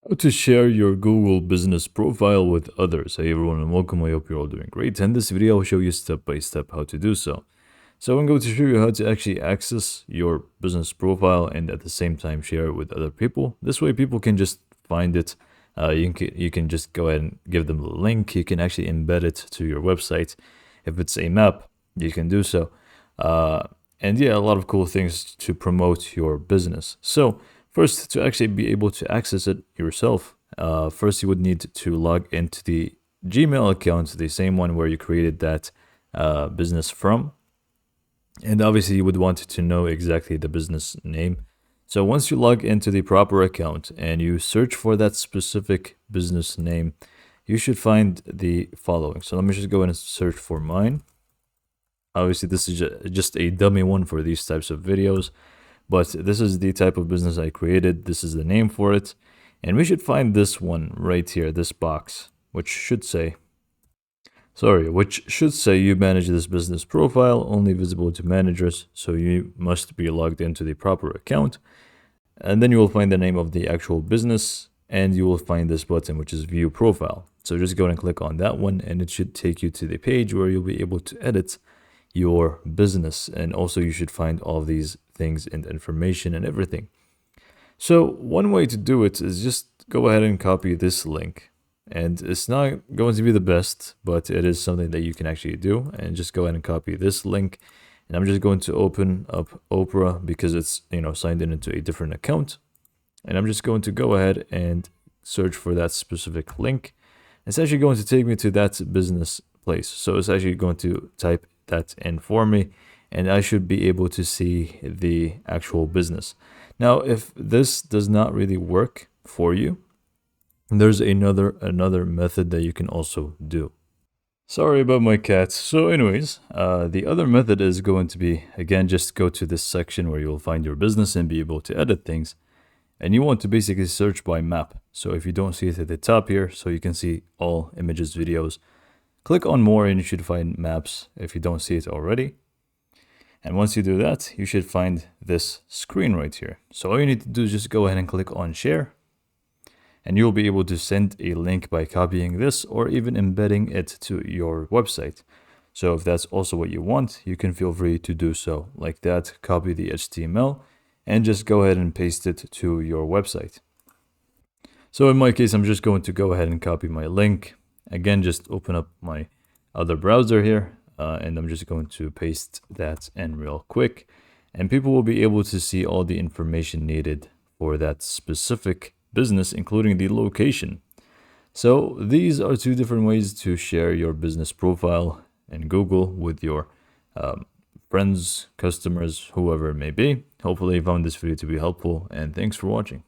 How to share your Google business profile with others. Hey everyone and welcome. I hope you're all doing great. In this video, I'll show you step by step how to do so. So I'm going to show you how to actually access your business profile and at the same time share it with other people. This way people can just find it. You can just go ahead and give them the link. You can actually embed it to your website. If it's a map, you can do so. And yeah, a lot of cool things to promote your business. So first, to actually be able to access it yourself, first you would need to log into the Gmail account, the same one where you created that business from. And obviously you would want to know exactly the business name. So once you log into the proper account and you search for that specific business name, you should find the following. So let me just go ahead and search for mine. Obviously this is just a dummy one for these types of videos, but this is the type of business I created. This is the name for it. And we should find this one right here, this box, which should say you manage this business profile, only visible to managers, so you must be logged into the proper account. And then you will find the name of the actual business, and you will find this button, which is view profile. So just go ahead and click on that one, and it should take you to the page where you'll be able to edit your business. And also you should find all these things and information and everything. So one way to do it is just go ahead and copy this link. And it's not going to be the best, but it is something that you can actually do. And just go ahead and copy this link. And I'm just going to open up Opera because it's, signed in into a different account. And I'm just going to go ahead and search for that specific link. It's actually going to take me to that business place. So it's actually going to type that in for me, and I should be able to see the actual business. Now, if this does not really work for you, there's another method that you can also do. Sorry about my cats. So anyways, the other method is going to be, again, just go to this section where you'll find your business and be able to edit things. And you want to basically search by map. So if you don't see it at the top here, so you can see all images, videos, click on more and you should find maps if you don't see it already. And once you do that, you should find this screen right here. So all you need to do is just go ahead and click on share. And you'll be able to send a link by copying this or even embedding it to your website. So if that's also what you want, you can feel free to do so like that. Copy the HTML and just go ahead and paste it to your website. So in my case, I'm just going to go ahead and copy my link. Again, just open up my other browser here, and I'm just going to paste that in real quick. And people will be able to see all the information needed for that specific business, including the location. So these are two different ways to share your business profile in Google with your friends, customers, whoever it may be. Hopefully you found this video to be helpful, and thanks for watching.